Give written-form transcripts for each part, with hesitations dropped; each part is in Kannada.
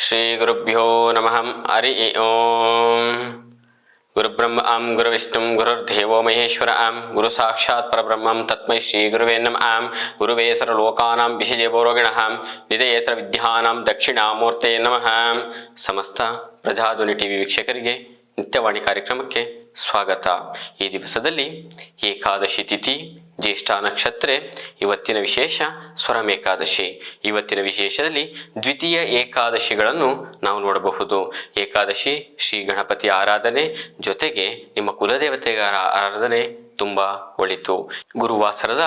ಶ್ರೀ ಗುರುಭ್ಯೋ ನಮಃ. ಹರಿ ಓಂ. ಗುರುಬ್ರಹ್ಮ ಗುರುವಿಷ್ಣು ಗುರುರ್ದೇವೋ ಮಹೇಶ್ವರ ಗುರು ಸಾಕ್ಷಾತ್ ಪರಬ್ರಹ್ಮಂ ತಸ್ಮೈ ಶ್ರೀ ಗುರುವೇ ನಮಃ. ಗುರುವೇ ಸರ್ವಲೋಕಾನಾಂ ವಿಷಜೇ ಭೋರೋಗಿಣಃ ನಿಧಯೇ ಸರ್ವವಿದ್ಯಾನಾಂ ದಕ್ಷಿಣಾಮೂರ್ತೇ ನಮಃ. ಸಮಸ್ತ ಪ್ರಜಾಧ್ವನಿ ಟಿವಿ ವೀಕ್ಷಕರಿಗೆ ನಿತ್ಯವಾಣಿ ಕಾರ್ಯಕ್ರಮಕ್ಕೆ ಸ್ವಾಗತ. ಈ ದಿವಸದಲ್ಲಿ ಏಕಾದಶಿ ತಿಥಿ, ಜ್ಯೇಷ್ಠ ನಕ್ಷತ್ರ. ಇವತ್ತಿನ ವಿಶೇಷ ಸ್ವರಂ ಏಕಾದಶಿ. ಇವತ್ತಿನ ವಿಶೇಷದಲ್ಲಿ ದ್ವಿತೀಯ ಏಕಾದಶಿಗಳನ್ನು ನಾವು ನೋಡಬಹುದು. ಏಕಾದಶಿ ಶ್ರೀ ಗಣಪತಿ ಆರಾಧನೆ ಜೊತೆಗೆ ನಿಮ್ಮ ಕುಲದೇವತೆಗಳ ಆರಾಧನೆ ತುಂಬ ಒಳಿತು. ಗುರುವಾಸರದ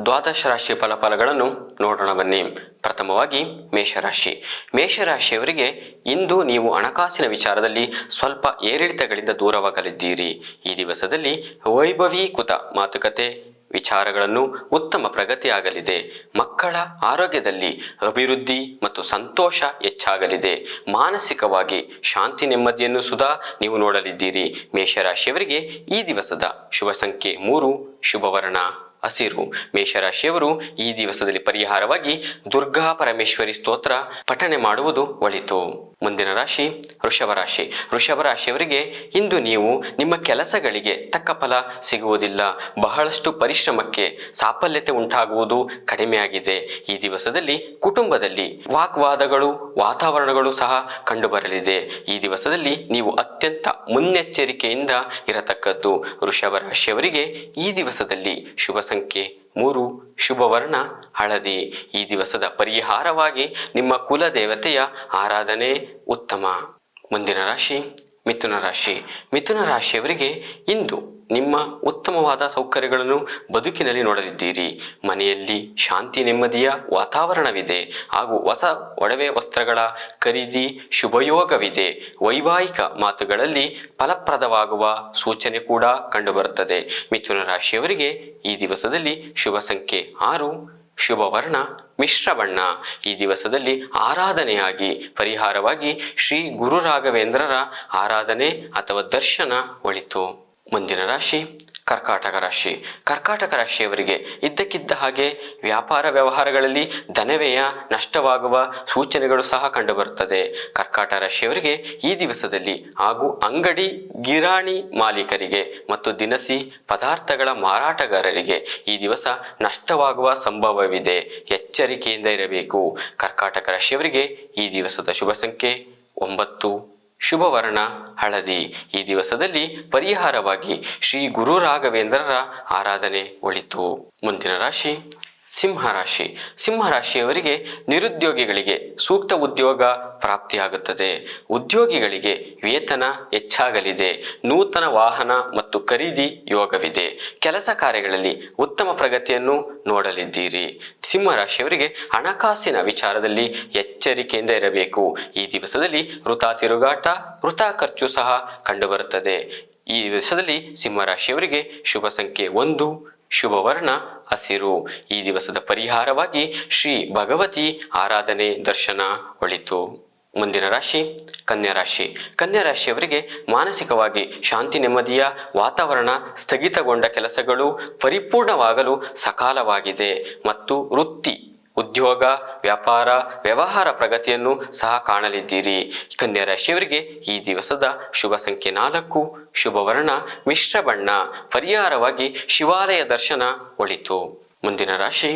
ದ್ವಾದಶ ರಾಶಿ ಫಲಗಳನ್ನು ನೋಡೋಣ ಬನ್ನಿ. ಪ್ರಥಮವಾಗಿ ಮೇಷರಾಶಿ. ಮೇಷರಾಶಿಯವರಿಗೆ ಇಂದು ನೀವು ಹಣಕಾಸಿನ ವಿಚಾರದಲ್ಲಿ ಸ್ವಲ್ಪ ಏರಿಳಿತಗಳಿಂದ ದೂರವಾಗಲಿದ್ದೀರಿ. ಈ ದಿವಸದಲ್ಲಿ ವೈಭವೀಕೃತ ಮಾತುಕತೆ ವಿಚಾರಗಳನ್ನು ಉತ್ತಮ ಪ್ರಗತಿಯಾಗಲಿದೆ. ಮಕ್ಕಳ ಆರೋಗ್ಯದಲ್ಲಿ ಅಭಿವೃದ್ಧಿ ಮತ್ತು ಸಂತೋಷ ಹೆಚ್ಚಾಗಲಿದೆ. ಮಾನಸಿಕವಾಗಿ ಶಾಂತಿ ನೆಮ್ಮದಿಯನ್ನು ಸುಧಾ ನೀವು ನೋಡಲಿದ್ದೀರಿ. ಮೇಷರಾಶಿಯವರಿಗೆ ಈ ದಿವಸದ ಶುಭ ಸಂಖ್ಯೆ 3, ಶುಭವರ್ಣ ಹಸಿರು. ಮೇಷರಾಶಿಯವರು ಈ ದಿವಸದಲ್ಲಿ ಪರಿಹಾರವಾಗಿ ದುರ್ಗಾ ಪರಮೇಶ್ವರಿ ಸ್ತೋತ್ರ ಪಠನೆ ಮಾಡುವುದು ಒಳಿತು. ಮುಂದಿನ ರಾಶಿ ವೃಷಭ ರಾಶಿ. ವೃಷಭ ರಾಶಿಯವರಿಗೆ ಇಂದು ನೀವು ನಿಮ್ಮ ಕೆಲಸಗಳಿಗೆ ತಕ್ಕ ಫಲ ಸಿಗುವುದಿಲ್ಲ. ಬಹಳಷ್ಟು ಪರಿಶ್ರಮಕ್ಕೆ ಸಾಫಲ್ಯತೆ ಉಂಟಾಗುವುದು ಕಡಿಮೆಯಾಗಿದೆ. ಈ ದಿವಸದಲ್ಲಿ ಕುಟುಂಬದಲ್ಲಿ ವಾಗ್ವಾದಗಳು ವಾತಾವರಣಗಳು ಸಹ ಕಂಡುಬರಲಿದೆ. ಈ ದಿವಸದಲ್ಲಿ ನೀವು ಅತ್ಯಂತ ಮುನ್ನೆಚ್ಚರಿಕೆಯಿಂದ ಇರತಕ್ಕದ್ದು. ವೃಷಭ ರಾಶಿಯವರಿಗೆ ಈ ದಿವಸದಲ್ಲಿ ಶುಭ ಸಂಖ್ಯೆ 3, ಶುಭವರ್ಣ ಹಳದಿ. ಈ ದಿವಸದ ಪರಿಹಾರವಾಗಿ ನಿಮ್ಮ ಕುಲದೇವತೆಯ ಆರಾಧನೆ ಉತ್ತಮ. ಮುಂದಿನ ರಾಶಿ ಮಿಥುನ ರಾಶಿ. ಮಿಥುನ ರಾಶಿಯವರಿಗೆ ಇಂದು ನಿಮ್ಮ ಉತ್ತಮವಾದ ಸೌಕರ್ಯಗಳನ್ನು ಬದುಕಿನಲ್ಲಿ ನೋಡಲಿದ್ದೀರಿ. ಮನೆಯಲ್ಲಿ ಶಾಂತಿ ನೆಮ್ಮದಿಯ ವಾತಾವರಣವಿದೆ ಹಾಗೂ ಹೊಸ ಒಡವೆ ವಸ್ತ್ರಗಳ ಖರೀದಿ ಶುಭಯೋಗವಿದೆ. ವೈವಾಹಿಕ ಮಾತುಗಳಲ್ಲಿ ಫಲಪ್ರದವಾಗುವ ಸೂಚನೆ ಕೂಡ ಕಂಡುಬರುತ್ತದೆ. ಮಿಥುನ ರಾಶಿಯವರಿಗೆ ಈ ದಿವಸದಲ್ಲಿ ಶುಭ ಸಂಖ್ಯೆ 6, ಶುಭವರ್ಣ ಮಿಶ್ರ ಬಣ್ಣ. ಈ ದಿವಸದಲ್ಲಿ ಆರಾಧನೆಯಾಗಿ ಪರಿಹಾರವಾಗಿ ಶ್ರೀ ಗುರು ರಾಘವೇಂದ್ರರ ಆರಾಧನೆ ಅಥವಾ ದರ್ಶನ ಒಳಿತು. ಮುಂದಿನ ರಾಶಿ ಕರ್ಕಾಟಕ ರಾಶಿ. ಕರ್ಕಾಟಕ ರಾಶಿಯವರಿಗೆ ಇದ್ದಕ್ಕಿದ್ದ ಹಾಗೆ ವ್ಯಾಪಾರ ವ್ಯವಹಾರಗಳಲ್ಲಿ ಧನವ್ಯಯ ನಷ್ಟವಾಗುವ ಸೂಚನೆಗಳು ಸಹ ಕಂಡುಬರುತ್ತದೆ. ಕರ್ಕಾಟಕ ರಾಶಿಯವರಿಗೆ ಈ ದಿವಸದಲ್ಲಿ ಹಾಗೂ ಅಂಗಡಿ ಗಿರಾಣಿ ಮಾಲೀಕರಿಗೆ ಮತ್ತು ದಿನಸಿ ಪದಾರ್ಥಗಳ ಮಾರಾಟಗಾರರಿಗೆ ಈ ದಿವಸ ನಷ್ಟವಾಗುವ ಸಂಭವವಿದೆ. ಎಚ್ಚರಿಕೆಯಿಂದ ಇರಬೇಕು. ಕರ್ಕಾಟಕ ರಾಶಿಯವರಿಗೆ ಈ ದಿವಸದ ಶುಭ ಸಂಖ್ಯೆ 9, ಶುಭವರ್ಣ ಹಳದಿ. ಈ ದಿವಸದಲ್ಲಿ ಪರಿಹಾರವಾಗಿ ಶ್ರೀ ಗುರು ರಾಘವೇಂದ್ರರ ಆರಾಧನೆ ಒಳಿತು. ಮುಂದಿನ ರಾಶಿ ಸಿಂಹರಾಶಿ. ಸಿಂಹರಾಶಿಯವರಿಗೆ ನಿರುದ್ಯೋಗಿಗಳಿಗೆ ಸೂಕ್ತ ಉದ್ಯೋಗ ಪ್ರಾಪ್ತಿಯಾಗುತ್ತದೆ. ಉದ್ಯೋಗಿಗಳಿಗೆ ವೇತನ ಹೆಚ್ಚಾಗಲಿದೆ. ನೂತನ ವಾಹನ ಮತ್ತು ಖರೀದಿ ಯೋಗವಿದೆ. ಕೆಲಸ ಕಾರ್ಯಗಳಲ್ಲಿ ಉತ್ತಮ ಪ್ರಗತಿಯನ್ನು ನೋಡಲಿದ್ದೀರಿ. ಸಿಂಹರಾಶಿಯವರಿಗೆ ಹಣಕಾಸಿನ ವಿಚಾರದಲ್ಲಿ ಎಚ್ಚರಿಕೆಯಿಂದ ಇರಬೇಕು. ಈ ದಿವಸದಲ್ಲಿ ವೃಥಾ ತಿರುಗಾಟ ವೃಥಾ ಖರ್ಚು ಸಹ ಕಂಡುಬರುತ್ತದೆ. ಈ ದಿವಸದಲ್ಲಿ ಸಿಂಹರಾಶಿಯವರಿಗೆ ಶುಭ ಸಂಖ್ಯೆ 1, ಶುಭವರ್ಣ ಹಸಿರು. ಈ ದಿವಸದ ಪರಿಹಾರವಾಗಿ ಶ್ರೀ ಭಗವತಿ ಆರಾಧನೆ ದರ್ಶನ ಒಳಿತು. ಮುಂದಿನ ರಾಶಿ ಕನ್ಯಾ ರಾಶಿ. ಕನ್ಯಾ ರಾಶಿಯವರಿಗೆ ಮಾನಸಿಕವಾಗಿ ಶಾಂತಿ ನೆಮ್ಮದಿಯ ವಾತಾವರಣ, ಸ್ಥಗಿತಗೊಂಡ ಕೆಲಸಗಳು ಪರಿಪೂರ್ಣವಾಗಲು ಸಕಾಲವಾಗಿದೆ ಮತ್ತು ವೃತ್ತಿ ಉದ್ಯೋಗ ವ್ಯಾಪಾರ ವ್ಯವಹಾರ ಪ್ರಗತಿಯನ್ನು ಸಹ ಕಾಣಲಿದ್ದೀರಿ. ಕನ್ಯಾ ರಾಶಿಯವರಿಗೆ ಈ ದಿವಸದ ಶುಭ ಸಂಖ್ಯೆ 4, ಶುಭವರ್ಣ ಮಿಶ್ರ ಬಣ್ಣ. ಪರಿಹಾರವಾಗಿ ಶಿವಾಲಯ ದರ್ಶನ ಒಳಿತು. ಮುಂದಿನ ರಾಶಿ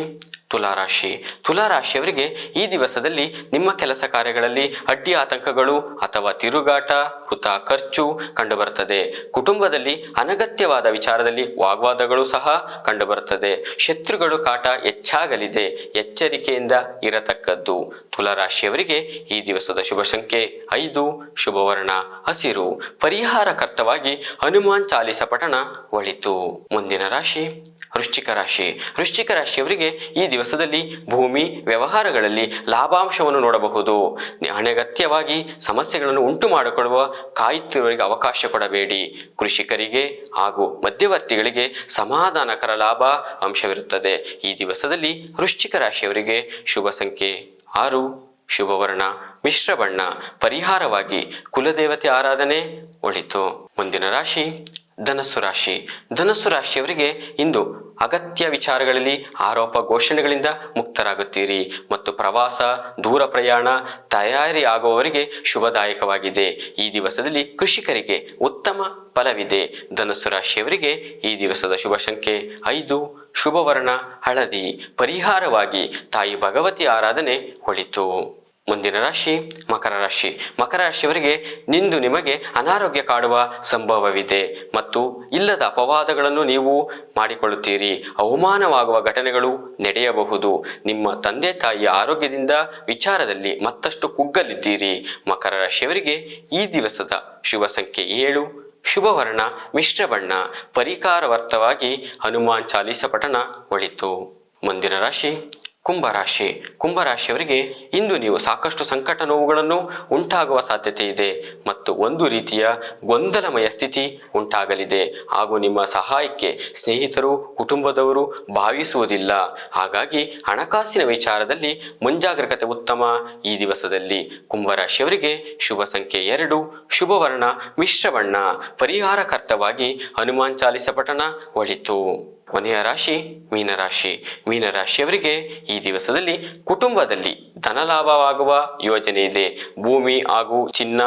ತುಲಾರಾಶಿ. ತುಲಾರಾಶಿಯವರಿಗೆ ಈ ದಿವಸದಲ್ಲಿ ನಿಮ್ಮ ಕೆಲಸ ಕಾರ್ಯಗಳಲ್ಲಿ ಅಡ್ಡಿ ಆತಂಕಗಳು ಅಥವಾ ತಿರುಗಾಟ ವೃಥಾ ಖರ್ಚು ಕಂಡುಬರುತ್ತದೆ. ಕುಟುಂಬದಲ್ಲಿ ಅನಗತ್ಯವಾದ ವಿಚಾರದಲ್ಲಿ ವಾಗ್ವಾದಗಳು ಸಹ ಕಂಡುಬರುತ್ತದೆ. ಶತ್ರುಗಳು ಕಾಟ ಹೆಚ್ಚಾಗಲಿದೆ. ಎಚ್ಚರಿಕೆಯಿಂದ ಇರತಕ್ಕದ್ದು. ತುಲಾರಾಶಿಯವರಿಗೆ ಈ ದಿವಸದ ಶುಭ ಸಂಖ್ಯೆ 5, ಶುಭವರ್ಣ ಹಸಿರು. ಪರಿಹಾರಕರ್ತವಾಗಿ ಹನುಮಾನ್ ಚಾಲಿಸ ಪಠಣ ಒಳಿತು. ಮುಂದಿನ ರಾಶಿ ವೃಶ್ಚಿಕ ರಾಶಿ. ವೃಶ್ಚಿಕ ರಾಶಿಯವರಿಗೆ ಈ ದಿವಸದಲ್ಲಿ ಭೂಮಿ ವ್ಯವಹಾರಗಳಲ್ಲಿ ಲಾಭಾಂಶವನ್ನು ನೋಡಬಹುದು. ಅನಗತ್ಯವಾಗಿ ಸಮಸ್ಯೆಗಳನ್ನು ಉಂಟು ಮಾಡಿಕೊಳ್ಳುವ ಕಾಯುತ್ತಿರುವವರಿಗೆ ಅವಕಾಶ ಕೊಡಬೇಡಿ. ಕೃಷಿಕರಿಗೆ ಹಾಗೂ ಮಧ್ಯವರ್ತಿಗಳಿಗೆ ಸಮಾಧಾನಕರ ಲಾಭ ಅಂಶವಿರುತ್ತದೆ. ಈ ದಿವಸದಲ್ಲಿ ವೃಶ್ಚಿಕ ರಾಶಿಯವರಿಗೆ ಶುಭ ಸಂಖ್ಯೆ 6, ಶುಭವರ್ಣ ಮಿಶ್ರ ಬಣ್ಣ. ಪರಿಹಾರವಾಗಿ ಕುಲದೇವತೆ ಆರಾಧನೆ ಒಳಿತು. ಮುಂದಿನ ರಾಶಿ ಧನಸ್ಸು ರಾಶಿ. ಧನಸ್ಸು ರಾಶಿಯವರಿಗೆ ಇಂದು ಅಗತ್ಯ ವಿಚಾರಗಳಲ್ಲಿ ಆರೋಪ ಘೋಷಣೆಗಳಿಂದ ಮುಕ್ತರಾಗುತ್ತೀರಿ ಮತ್ತು ಪ್ರವಾಸ, ದೂರ ಪ್ರಯಾಣ ತಯಾರಿ ಆಗುವವರಿಗೆ ಶುಭದಾಯಕವಾಗಿದೆ. ಈ ದಿವಸದಲ್ಲಿ ಕೃಷಿಕರಿಗೆ ಉತ್ತಮ ಫಲವಿದೆ. ಧನಸ್ಸು ರಾಶಿಯವರಿಗೆ ಈ ದಿವಸದ ಶುಭ ಸಂಖ್ಯೆ 5, ಶುಭವರ್ಣ ಹಳದಿ. ಪರಿಹಾರವಾಗಿ ತಾಯಿ ಭಗವತಿ ಆರಾಧನೆ ಒಳಿತು. ಮುಂದಿನ ರಾಶಿ ಮಕರ ರಾಶಿ. ಮಕರ ರಾಶಿಯವರಿಗೆ ಇಂದು ನಿಮಗೆ ಅನಾರೋಗ್ಯ ಕಾಡುವ ಸಂಭವವಿದೆ ಮತ್ತು ಇಲ್ಲದ ಅಪವಾದಗಳನ್ನು ನೀವು ಮಾಡಿಕೊಳ್ಳುತ್ತೀರಿ. ಅವಮಾನವಾಗುವ ಘಟನೆಗಳು ನಡೆಯಬಹುದು. ನಿಮ್ಮ ತಂದೆ ತಾಯಿಯ ಆರೋಗ್ಯದಿಂದ ವಿಚಾರದಲ್ಲಿ ಮತ್ತಷ್ಟು ಕುಗ್ಗಲಿದ್ದೀರಿ. ಮಕರ ರಾಶಿಯವರಿಗೆ ಈ ದಿವಸದ ಶುಭ ಸಂಖ್ಯೆ 7, ಶುಭವರ್ಣ ಮಿಶ್ರ ಬಣ್ಣ. ಪರಿಹಾರಾರ್ಥವಾಗಿ ಹನುಮಾನ್ ಚಾಲೀಸ ಪಠಣ ಒಳಿತು. ಮುಂದಿನ ರಾಶಿ ಕುಂಭರಾಶಿ. ಕುಂಭರಾಶಿಯವರಿಗೆ ಇಂದು ನೀವು ಸಾಕಷ್ಟು ಸಂಕಟ ನೋವುಗಳನ್ನು ಉಂಟಾಗುವ ಸಾಧ್ಯತೆ ಇದೆ ಮತ್ತು ಒಂದು ರೀತಿಯ ಗೊಂದಲಮಯ ಸ್ಥಿತಿ ಉಂಟಾಗಲಿದೆ ಹಾಗೂ ನಿಮ್ಮ ಸಹಾಯಕ್ಕೆ ಸ್ನೇಹಿತರು, ಕುಟುಂಬದವರು ಭಾವಿಸುವುದಿಲ್ಲ. ಹಾಗಾಗಿ ಹಣಕಾಸಿನ ವಿಚಾರದಲ್ಲಿ ಮುಂಜಾಗ್ರತೆ ಉತ್ತಮ. ಈ ದಿವಸದಲ್ಲಿ ಕುಂಭರಾಶಿಯವರಿಗೆ ಶುಭ ಸಂಖ್ಯೆ 2, ಶುಭವರ್ಣ ಮಿಶ್ರ ಬಣ್ಣ. ಪರಿಹಾರಕರ್ತವಾಗಿ ಹನುಮಾನ್ ಚಾಲೀಸ ಪಠಣ ಒಳಿತು. ಕೊನೆಯ ರಾಶಿ ಮೀನರಾಶಿ. ಮೀನರಾಶಿಯವರಿಗೆ ಈ ದಿವಸದಲ್ಲಿ ಕುಟುಂಬದಲ್ಲಿ ಧನಲಾಭವಾಗುವ ಯೋಜನೆ ಇದೆ. ಭೂಮಿ ಹಾಗೂ ಚಿನ್ನ,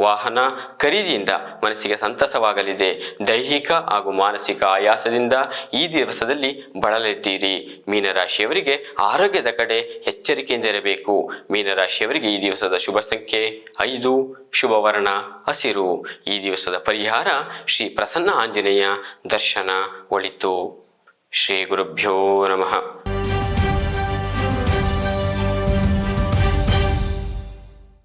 ವಾಹನ ಖರೀದಿಯಿಂದ ಮನಸ್ಸಿಗೆ ಸಂತಸವಾಗಲಿದೆ. ದೈಹಿಕ ಹಾಗೂ ಮಾನಸಿಕ ಆಯಾಸದಿಂದ ಈ ದಿವಸದಲ್ಲಿ ಬಳಲಿದ್ದೀರಿ. ಮೀನರಾಶಿಯವರಿಗೆ ಆರೋಗ್ಯದ ಕಡೆ ಎಚ್ಚರಿಕೆಯಿಂದ ಇರಬೇಕು. ಮೀನರಾಶಿಯವರಿಗೆ ಈ ದಿವಸದ ಶುಭ ಸಂಖ್ಯೆ 5, ಶುಭವರ್ಣ ಹಸಿರು. ಈ ದಿವಸದ ಪರಿಹಾರ ಶ್ರೀ ಪ್ರಸನ್ನ ಆಂಜನೇಯ ದರ್ಶನ ಒಳಿತು. ಶ್ರೀ ಗುರುಭ್ಯೋ ನಮಃ.